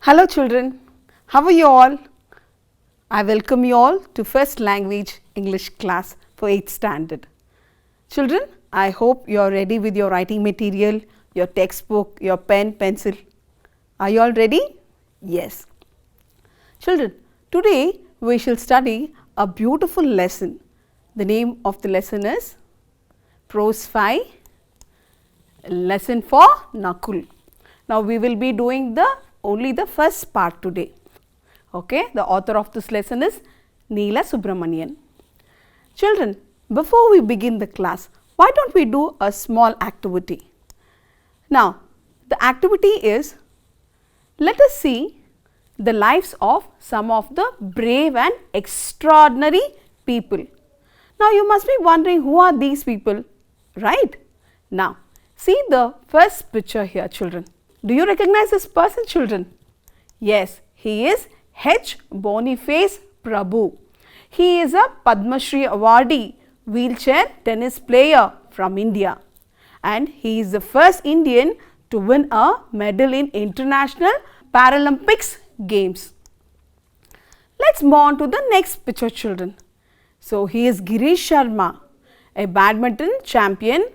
Hello children, how are you all? I welcome you all to first language English class for 8th standard. Children, I hope you are ready with your writing material, your textbook, your pen, pencil. Are you all ready? Yes. Children, today we shall study a beautiful lesson. The name of the lesson is Prose 5, lesson for NAKUL. Now we will be doing only the first part today. Okay, the author of this lesson is Neela Subramanian. Children, before we begin the class, why don't we do a small activity? Now, the activity is, let us see the lives of some of the brave and extraordinary people. Now, you must be wondering who are these people, right? Now, see the first picture here, children. Do you recognize this person, children? Yes, he is H. Boniface Prabhu. He is a Padma Shri awardee, wheelchair tennis player from India, and he is the first Indian to win a medal in International Paralympics Games. Let's move on to the next picture, children. So, he is Girish Sharma, a badminton champion.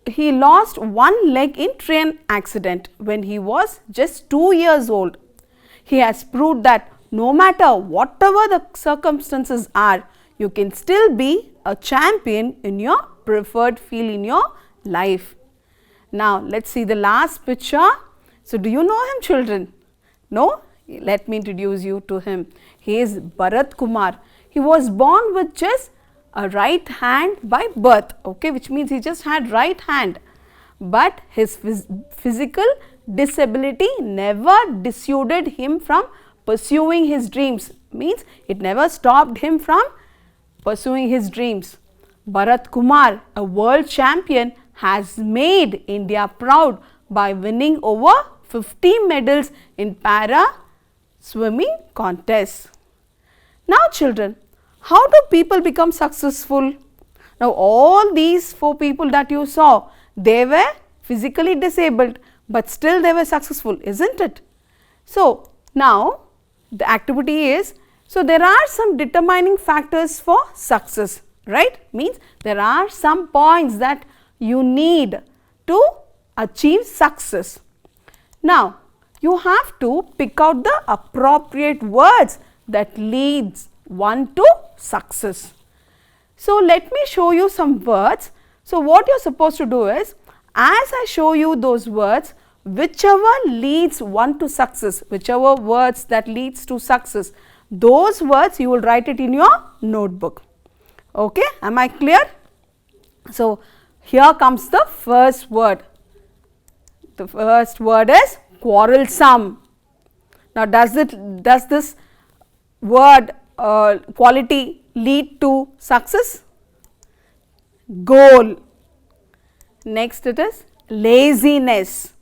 He lost one leg in train accident when he was just 2 years old. He has proved that no matter whatever the circumstances are, you can still be a champion in your preferred field in your life. Now, let's see the last picture. So, do you know him, children? No? Let me introduce you to him. He is Bharat Kumar. He was born with just a right hand by birth, okay, which means he just had right hand, but his physical disability never dissuaded him from pursuing his dreams, means it never stopped him from pursuing his dreams. Bharat Kumar, a world champion, has made India proud by winning over 50 medals in para swimming contests. Now children, how do people become successful? Now all these 4 people that you saw, they were physically disabled, but still they were successful, isn't it? So now the activity is, so there are some determining factors for success, right? Means there are some points that you need to achieve success. Now you have to pick out the appropriate words that leads one to success. So let me show you some words. So what you are supposed to do is, as I show you those words, whichever leads one to success, whichever words that leads to success, those words you will write it in your notebook. Okay, am I clear? So here comes the first word. The first word is quarrelsome. Now does this word quality lead to success? Goal. Next it is laziness,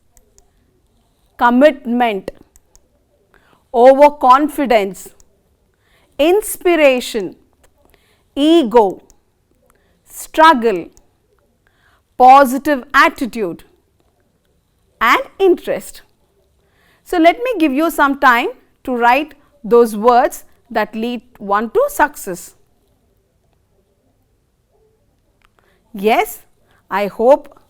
commitment, overconfidence, inspiration, ego, struggle, positive attitude and interest. So let me give you some time to write those words that lead one to success. Yes, I hope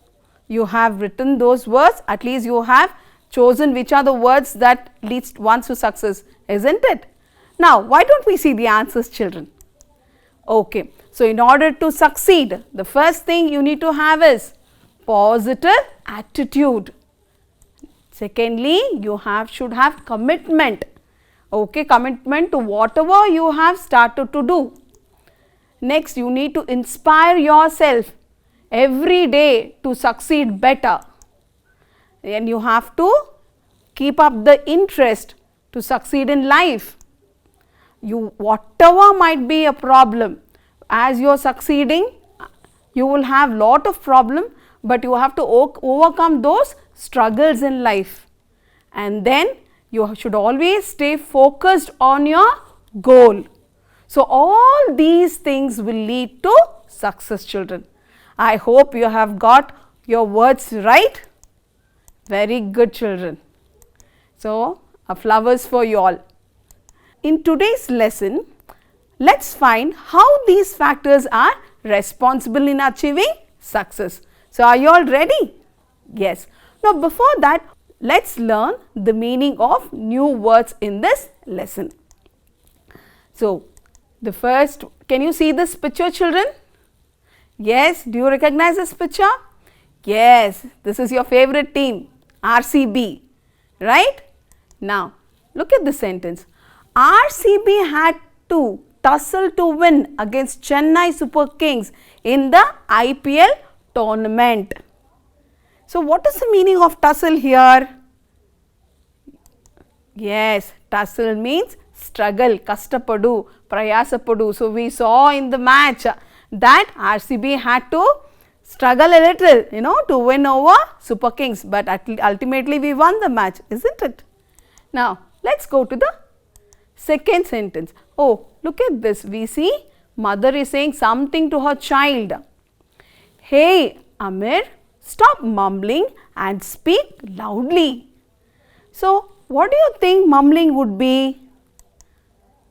you have written those words, at least you have chosen which are the words that leads one to success, isn't it? Now, why don't we see the answers, children? Okay, so in order to succeed, the first thing you need to have is positive attitude. Secondly, you should have commitment. Okay, commitment to whatever you have started to do. Next, you need to inspire yourself every day to succeed better. And you have to keep up the interest to succeed in life. Whatever might be a problem, as you are succeeding, you will have lot of problem, but you have to overcome those struggles in life. And then you should always stay focused on your goal. So all these things will lead to success, children. I hope you have got your words right. Very good, children. So Flowers for you all. In today's lesson, let's find how these factors are responsible in achieving success. So, are you all ready? Yes. Now, before that, let's learn the meaning of new words in this lesson. So, the first, can you see this picture, children? Yes, do you recognize this picture? Yes, this is your favorite team, RCB, right? Now, look at the sentence. RCB had to tussle to win against Chennai Super Kings in the IPL tournament. So, what is the meaning of tussle here? Yes, tussle means struggle, kastapadu, prayasapadu. So, we saw in the match that RCB had to struggle a little, to win over Super Kings, but ultimately we won the match, isn't it? Now, let's go to the second sentence. Oh, look at this. We see mother is saying something to her child. Hey, Amir, stop mumbling and speak loudly. So, what do you think mumbling would be?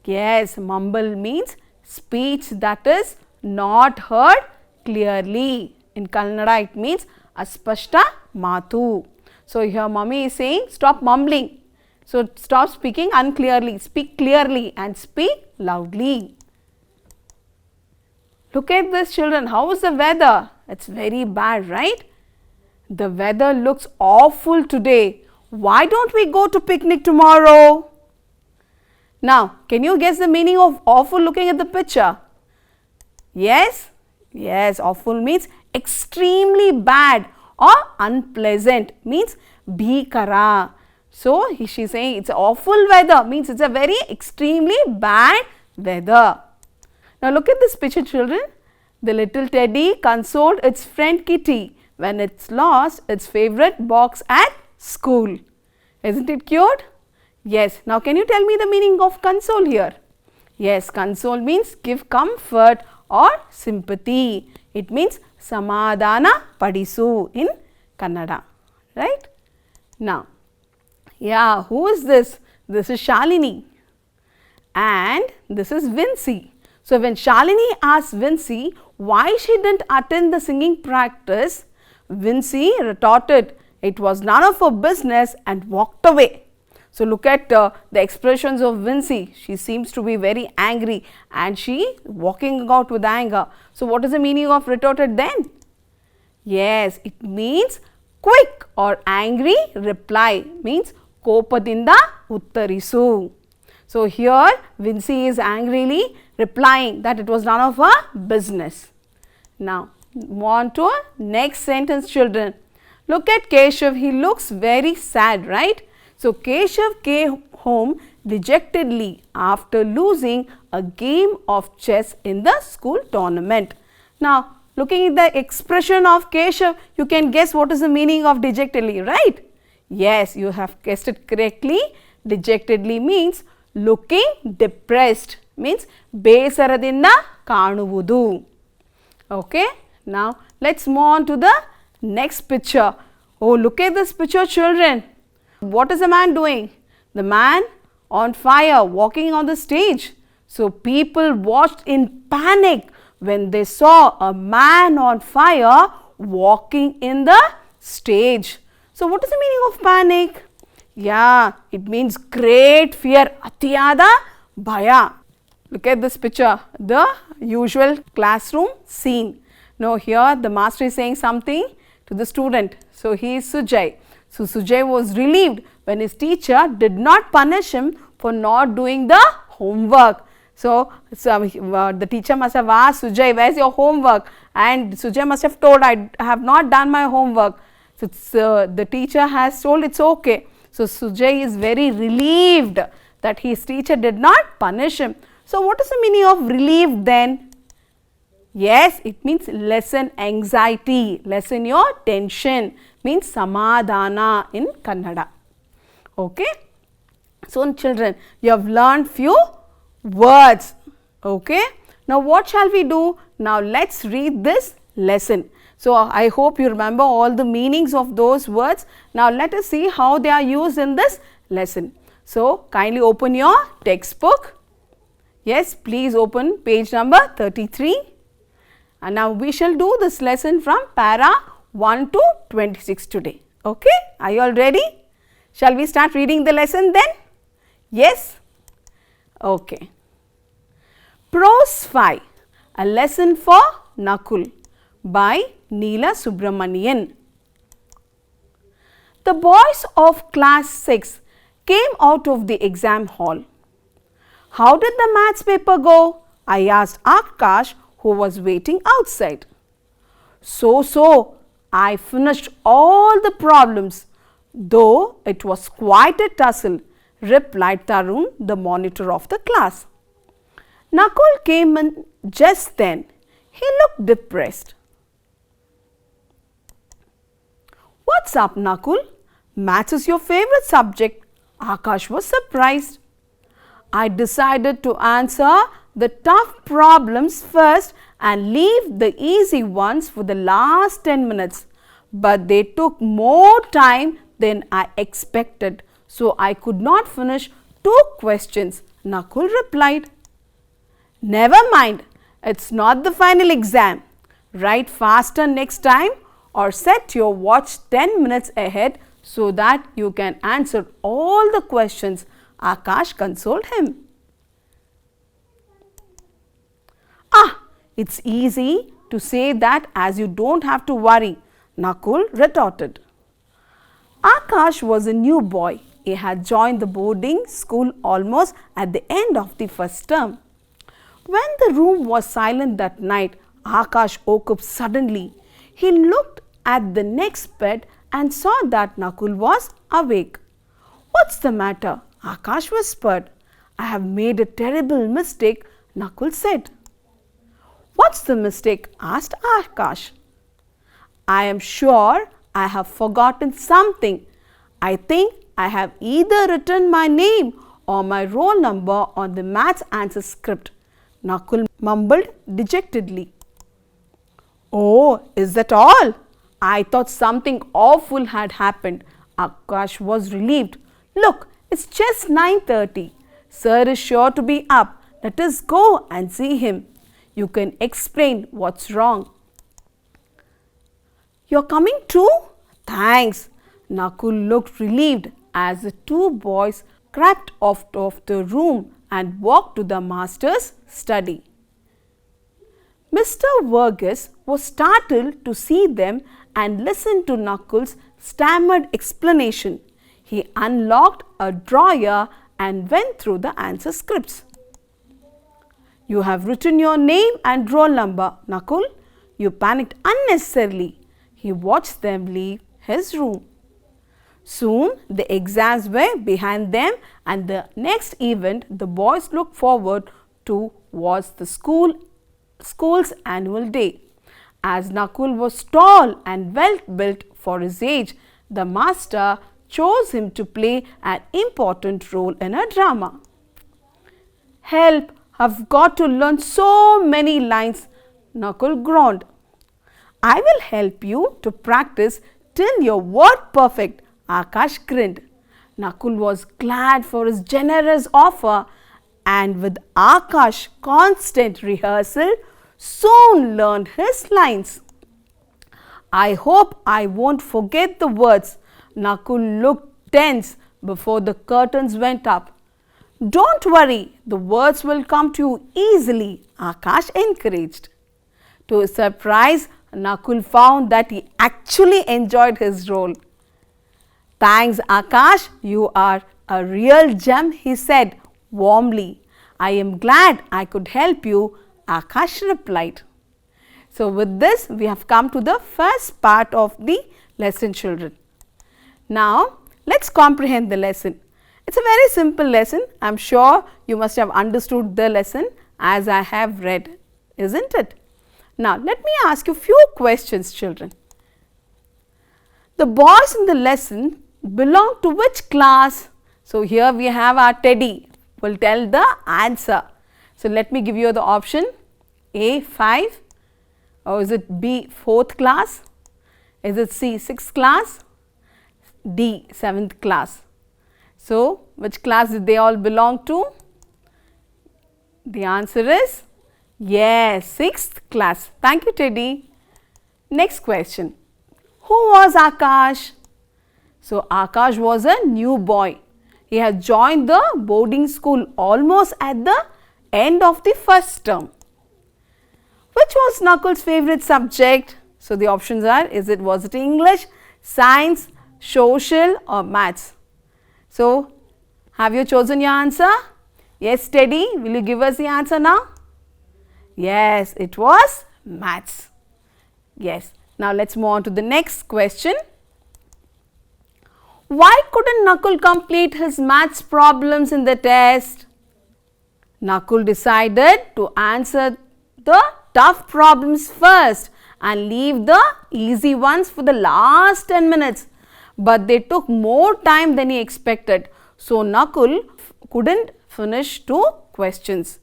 Yes, mumble means speech that is not heard clearly. In Kannada, it means aspashta matu. So, here mummy is saying stop mumbling. So, stop speaking unclearly, speak clearly and speak loudly. Look at this, children. How is the weather? It's very bad, right? The weather looks awful today. Why don't we go to picnic tomorrow? Now, can you guess the meaning of awful looking at the picture? Yes? Yes, awful means extremely bad or unpleasant, means bhikara. So, she is saying it's awful weather, means it's a very extremely bad weather. Now, look at this picture, children. The little teddy consoled its friend Kitty when it's lost its favorite box at school. Isn't it cute? Yes. Now, can you tell me the meaning of console here? Yes, console means give comfort or sympathy. It means samadhana padisu in Kannada, right? Now, yeah, who is this? This is Shalini and this is Vincy. So, when Shalini asked Vincy why she didn't attend the singing practice, Vincy retorted, it was none of her business and walked away. So, look at the expressions of Vincy. She seems to be very angry and she walking out with anger. So, what is the meaning of retorted then? Yes, it means quick or angry reply, means kopadinda uttarisu. So, here Vincy is angrily replying that it was none of her business. Now, move on to our next sentence, children. Look at Keshav, he looks very sad, right? So, Keshav came home dejectedly after losing a game of chess in the school tournament. Now, looking at the expression of Keshav, you can guess what is the meaning of dejectedly, right? Yes, you have guessed it correctly. Dejectedly means looking depressed, means besaradinda kanuvudu. Okay. Now, let's move on to the next picture. Oh, look at this picture, children. What is the man doing? The man on fire walking on the stage. So, people watched in panic when they saw a man on fire walking in the stage. So, what is the meaning of panic? Yeah, it means great fear, atiyada bhaya. Look at this picture, the usual classroom scene. Now, here the master is saying something to the student. So, he is Sujay. So, Sujay was relieved when his teacher did not punish him for not doing the homework. So the teacher must have asked Sujay, where is your homework? And Sujay must have told, I have not done my homework. So, the teacher has told it's okay. So, Sujay is very relieved that his teacher did not punish him. So, what is the meaning of relieved then? Yes, it means lessen anxiety, lessen your tension, means samadhana in Kannada. Okay. So, children, you have learned few words. Okay. Now, what shall we do? Now, let's read this lesson. So, I hope you remember all the meanings of those words. Now, let us see how they are used in this lesson. So, kindly open your textbook. Yes, please open page number 33. And now we shall do this lesson from para 1 to 26 today. Okay, are you all ready? Shall we start reading the lesson then? Yes? Okay. Prose 5, a lesson for NAKUL by Neela Subramanian. The boys of class 6 came out of the exam hall. How did the maths paper go? I asked Akash, who was waiting outside. So, I finished all the problems, though it was quite a tussle, replied Tarun, the monitor of the class. Nakul came in just then. He looked depressed. What's up, Nakul? Maths is your favorite subject. Akash was surprised. I decided to answer the tough problems first and leave the easy ones for the last 10 minutes. But they took more time than I expected, so I could not finish 2 questions, Nakul replied. Never mind, it's not the final exam. Write faster next time or set your watch 10 minutes ahead so that you can answer all the questions, Akash consoled him. It's easy to say that as you don't have to worry, Nakul retorted. Akash was a new boy. He had joined the boarding school almost at the end of the first term. When the room was silent that night, Akash woke up suddenly. He looked at the next bed and saw that Nakul was awake. What's the matter? Akash whispered. I have made a terrible mistake, Nakul said. What's the mistake? Asked Akash. I am sure I have forgotten something. I think I have either written my name or my roll number on the maths answer script, Nakul mumbled dejectedly. Oh, is that all? I thought something awful had happened. Akash was relieved. Look, it's just 9:30. Sir is sure to be up. Let us go and see him. You can explain what's wrong. You're coming too? Thanks. Nakul looked relieved as the 2 boys crept off of the room and walked to the master's study. Mr. Verghese was startled to see them and listened to Nakul's stammered explanation. He unlocked a drawer and went through the answer scripts. You have written your name and roll number, Nakul. You panicked unnecessarily. He watched them leave his room. Soon the exams were behind them and the next event the boys looked forward to was the school's annual day. As Nakul was tall and well built for his age, the master chose him to play an important role in a drama. Help! I've got to learn so many lines, Nakul groaned. I will help you to practice till you're word perfect, Akash grinned. Nakul was glad for his generous offer and with Akash constant rehearsal soon learned his lines. I hope I won't forget the words. Nakul looked tense before the curtains went up. Don't worry, the words will come to you easily, Akash encouraged. To his surprise, Nakul found that he actually enjoyed his role. Thanks, Akash, you are a real gem, he said warmly. I am glad I could help you, Akash replied. So, with this, we have come to the first part of the lesson, children. Now, let's comprehend the lesson. It's a very simple lesson. I am sure you must have understood the lesson as I have read, isn't it? Now, let me ask you a few questions, children. The boys in the lesson belong to which class? So, here we have our Teddy will tell the answer. So, let me give you the option A 5 or is it B 4th class? Is it C 6th class? D 7th class? So, Which class did they all belong to? The answer is yes, 6th class. Thank you, Teddy. Next question. Who was Akash? So, Akash was a new boy. He had joined the boarding school almost at the end of the first term. Which was Nakul's favorite subject? So, the options are, was it English, science, social or maths? So, have you chosen your answer? Yes, Teddy, will you give us the answer now? Yes, it was maths. Yes. Now, let us move on to the next question. Why couldn't Nakul complete his maths problems in the test? Nakul decided to answer the tough problems first and leave the easy ones for the last 10 minutes. But they took more time than he expected. So, Nakul couldn't finish 2 questions.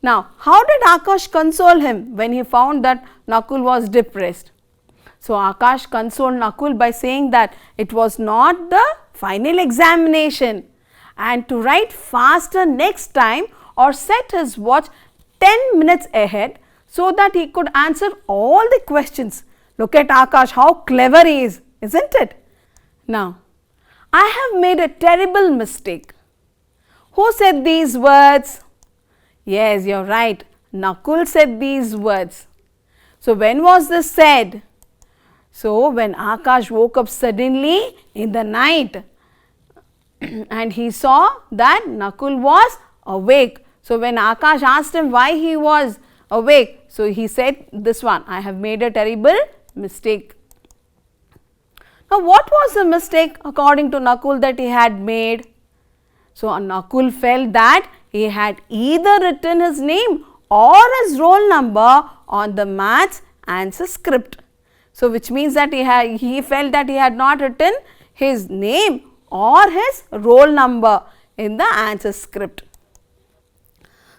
Now, how did Akash console him when he found that Nakul was depressed? So, Akash consoled Nakul by saying that it was not the final examination and to write faster next time or set his watch 10 minutes ahead so that he could answer all the questions. Look at Akash, how clever he is, isn't it? Now, I have made a terrible mistake. Who said these words? Yes, you are right. Nakul said these words. So, when was this said? So, when Akash woke up suddenly in the night and he saw that Nakul was awake. So, when Akash asked him why he was awake, so he said this one, I have made a terrible mistake. Now, what was the mistake according to Nakul that he had made? So, Nakul felt that he had either written his name or his roll number on the maths answer script. So, which means that he felt that he had not written his name or his roll number in the answer script.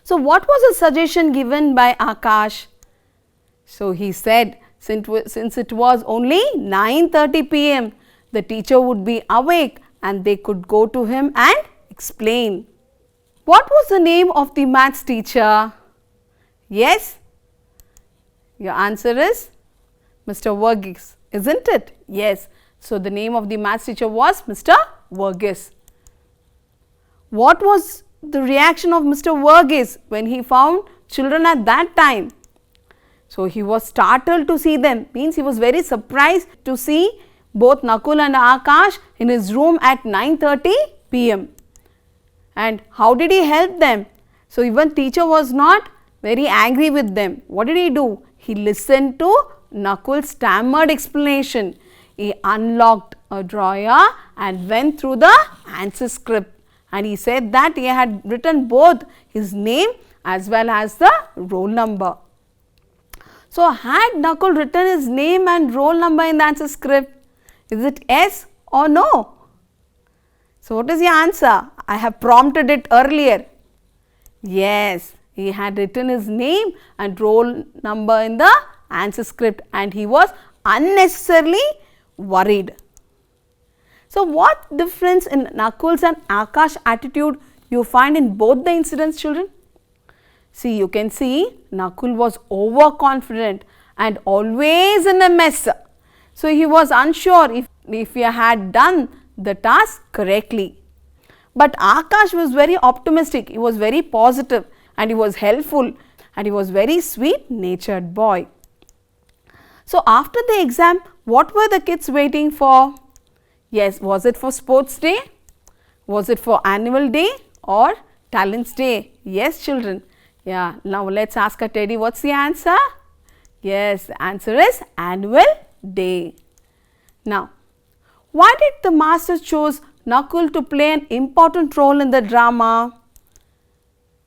So, what was the suggestion given by Akash? So, he said since it was only 9:30 p.m., the teacher would be awake and they could go to him and explain. What was the name of the maths teacher? Yes? Your answer is Mr. Verghese, isn't it? Yes. So, the name of the maths teacher was Mr. Verghese. What was the reaction of Mr. Verghese when he found children at that time? So, he was startled to see them, means he was very surprised to see both Nakul and Akash in his room at 9:30 p.m. And how did he help them? So, even teacher was not very angry with them. What did he do? He listened to Nakul's stammered explanation. He unlocked a drawer and went through the answer script, and he said that he had written both his name as well as the roll number. So, had Nakul written his name and roll number in the answer script? Is it yes or no? So, what is your answer? I have prompted it earlier. Yes, he had written his name and roll number in the answer script and he was unnecessarily worried. So, what difference in Nakul's and Akash attitude you find in both the incidents, children? See, you can see Nakul was overconfident and always in a mess. So, he was unsure if he had done the task correctly. But Akash was very optimistic, he was very positive and he was helpful and he was very sweet natured boy. So, after the exam, what were the kids waiting for? Yes, was it for sports day? Was it for annual day or talents day? Yes, children. Yeah, now let's ask a Teddy, what's the answer? Yes, the answer is annual day. Now, why did the master choose Nakul to play an important role in the drama?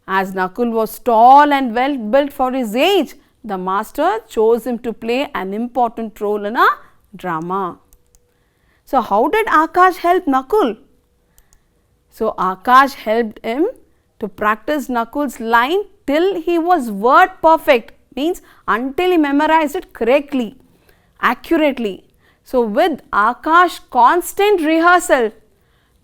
As Nakul was tall and well built for his age, the master chose him to play an important role in a drama. So, how did Akash help Nakul? So, Akash helped him to practice Nakul's line till he was word perfect, means until he memorized it correctly, accurately. So, with Akash constant rehearsal,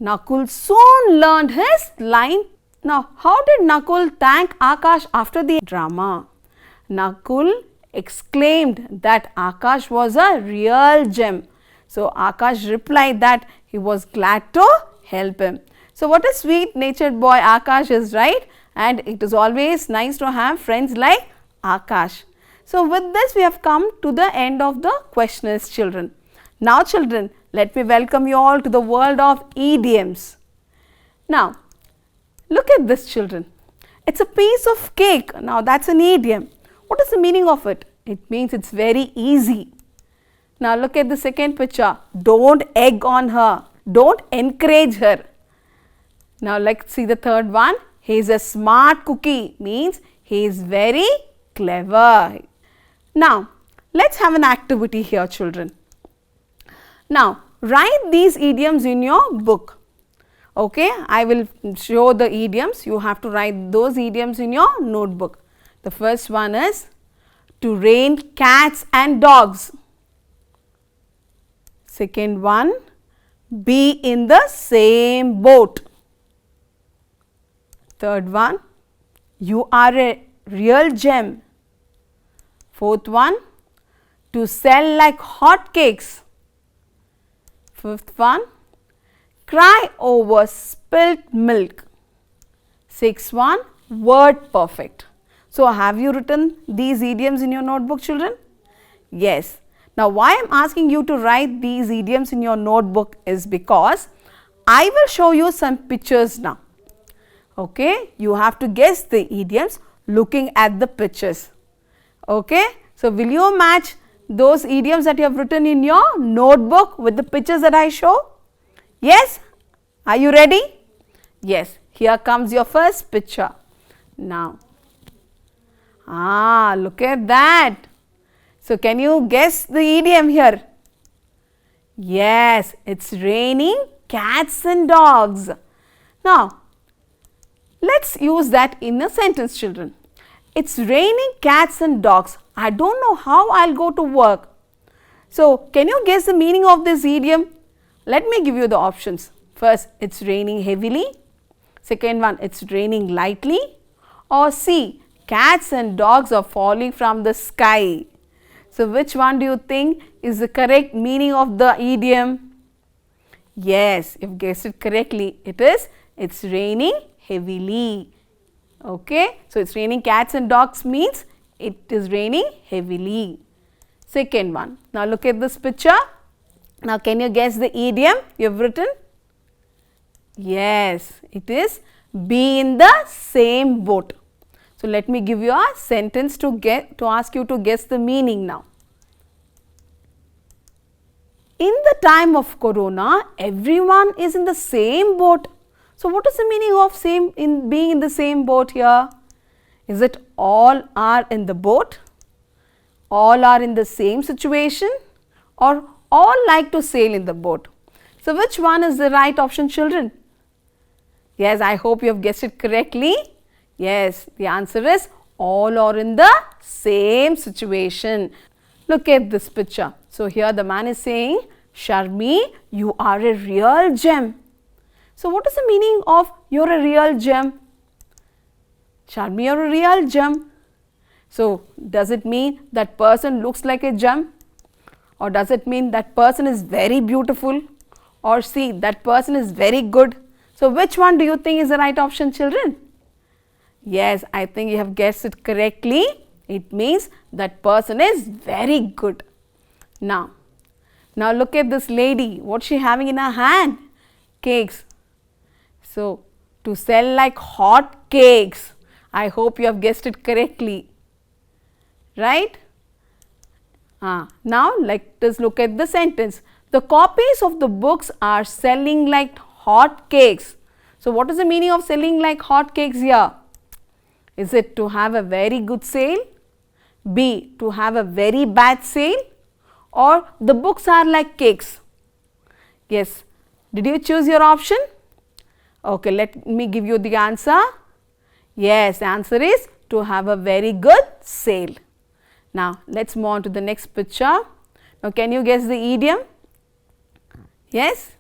Nakul soon learned his line. Now, how did Nakul thank Akash after the drama? Nakul exclaimed that Akash was a real gem. So, Akash replied that he was glad to help him. So, what a sweet natured boy Akash is, right? And it is always nice to have friends like Akash. So, with this we have come to the end of the questionnaires, children. Now, children, let me welcome you all to the world of idioms. Now, look at this, children. It's a piece of cake. Now, that's an idiom. What is the meaning of it? It means it's very easy. Now, look at the second picture. Don't egg on her. Don't encourage her. Now, let's see the third one. He is a smart cookie. Means he is very clever. Now, let's have an activity here, children. Now, write these idioms in your book. Okay, I will show the idioms. You have to write those idioms in your notebook. The first one is to rain cats and dogs. Second one, be in the same boat. Third one, you are a real gem. Fourth one, to sell like hotcakes. Fifth one, cry over spilt milk. Sixth one, word perfect. So, have you written these idioms in your notebook, children? Yes. Now, why I am asking you to write these idioms in your notebook is because I will show you some pictures now. Okay, you have to guess the idioms looking at the pictures. Okay, so will you match those idioms that you have written in your notebook with the pictures that I show? Yes? Are you ready? Yes, here comes your first picture. Now, look at that. So, can you guess the idiom here? Yes, it's raining cats and dogs. Now, let's use that in a sentence, children. It's raining cats and dogs. I don't know how I'll go to work. So, can you guess the meaning of this idiom? Let me give you the options. First, it's raining heavily. Second one, it's raining lightly. Or C, cats and dogs are falling from the sky. So, which one do you think is the correct meaning of the idiom? Yes, you've guessed it correctly. It's raining heavily. Okay, so it's raining cats and dogs means it is raining heavily. Second one. Now, look at this picture. Now, can you guess the idiom you have written? Yes, it is be in the same boat. So, let me give you a sentence to ask you to guess the meaning now. In the time of corona, everyone is in the same boat. So, what is the meaning of being in the same boat here? Is it all are in the boat? All are in the same situation? Or all like to sail in the boat? So, which one is the right option, children? Yes, I hope you have guessed it correctly. Yes, the answer is all are in the same situation. Look at this picture. So, here the man is saying, Sharmi, you are a real gem. So, what is the meaning of you're a real gem? Sharmi, you're a real gem. So, does it mean that person looks like a gem? Or does it mean that person is very beautiful? Or see, that person is very good? So, which one do you think is the right option, children? Yes, I think you have guessed it correctly. It means that person is very good. Now look at this lady. What's she having in her hand? Cakes. So, to sell like hot cakes. I hope you have guessed it correctly. Right? Now, let us look at the sentence. The copies of the books are selling like hot cakes. So, what is the meaning of selling like hot cakes here? Is it to have a very good sale? B, to have a very bad sale? Or the books are like cakes? Yes. Did you choose your option? Okay, let me give you the answer. Yes, the answer is to have a very good sale. Now, let's move on to the next picture. Now, can you guess the idiom? Yes?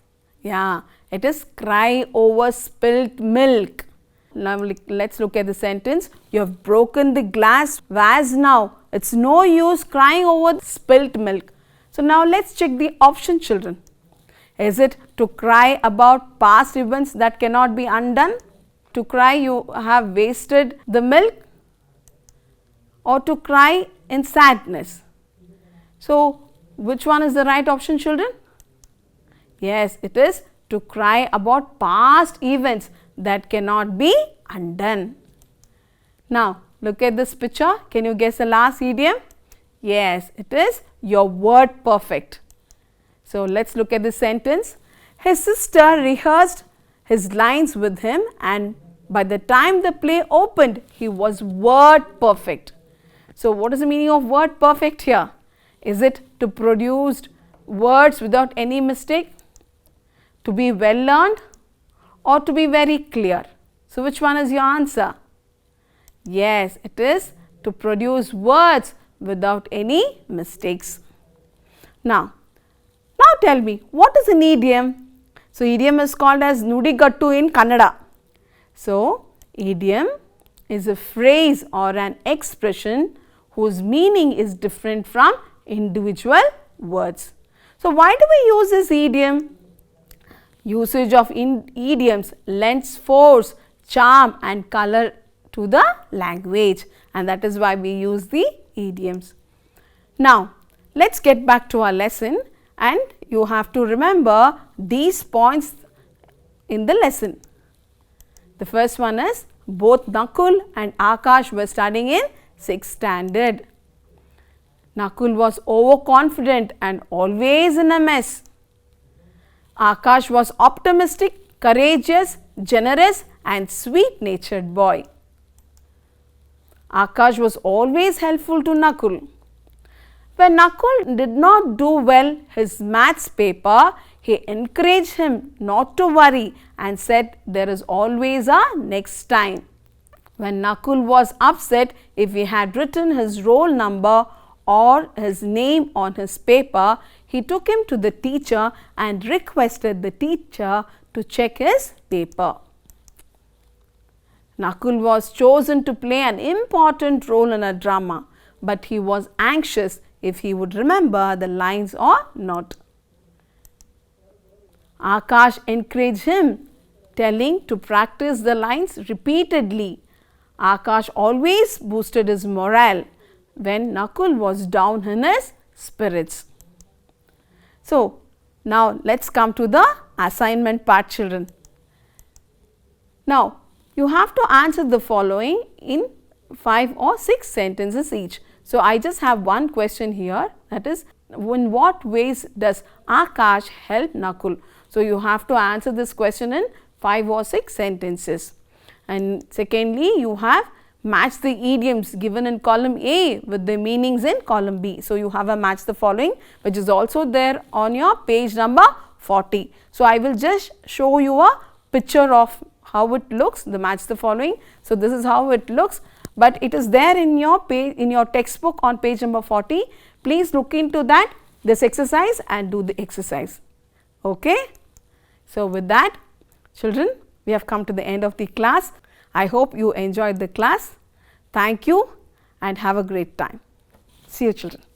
Yeah, It is cry over spilt milk. Now let's look at the sentence. You have broken the glass vase now. It's no use crying over spilt milk. So now let's check the option, children. Is it to cry about past events that cannot be undone? To cry you have wasted the milk? Or to cry in sadness? So which one is the right option, children? Yes, it is to cry about past events that cannot be undone. Now look at this picture. Can you guess the last idiom? Yes, it is your word perfect. So let's look at the sentence. His sister rehearsed his lines with him, and by the time the play opened, he was word perfect. So what is the meaning of word perfect here? Is it to produce words without any mistake? To be well learned? Or to be very clear? So which one is your answer? Yes, it is to produce words without any mistakes. Now tell me, what is an idiom? So idiom is called as nudigattu in Kannada. So idiom is a phrase or an expression whose meaning is different from individual words. So why do we use this idiom? Usage of idioms lends force, charm and color to the language, and that is why we use the idioms. Now let's get back to our lesson, and you have to remember these points in the lesson. The first one is both Nakul and Akash were studying in 6th standard. Nakul was overconfident and always in a mess. Akash was optimistic, courageous, generous and sweet-natured boy. Akash was always helpful to Nakul. When Nakul did not do well his maths paper, he encouraged him not to worry and said there is always a next time. When Nakul was upset if he had written his roll number or his name on his paper, he took him to the teacher and requested the teacher to check his paper. Nakul was chosen to play an important role in a drama, but he was anxious if he would remember the lines or not. Akash encouraged him, telling to practice the lines repeatedly. Akash always boosted his morale when Nakul was down in his spirits. So now let's come to the assignment part, children. Now you have to answer the following in 5 or 6 sentences each. So I just have one question here, that is, in what ways does Akash help Nakul? So you have to answer this question in 5 or 6 sentences. And secondly, you have match the idioms given in column A with the meanings in column B. So you have a match the following, which is also there on your page number 40. So I will just show you a picture of how it looks, the match the following. So this is how it looks, but it is there in your page, in your textbook on page number 40. Please look into that, this exercise, and do the exercise. Okay. So with that, children, we have come to the end of the class. I hope you enjoyed the class. Thank you and have a great time. See you, children.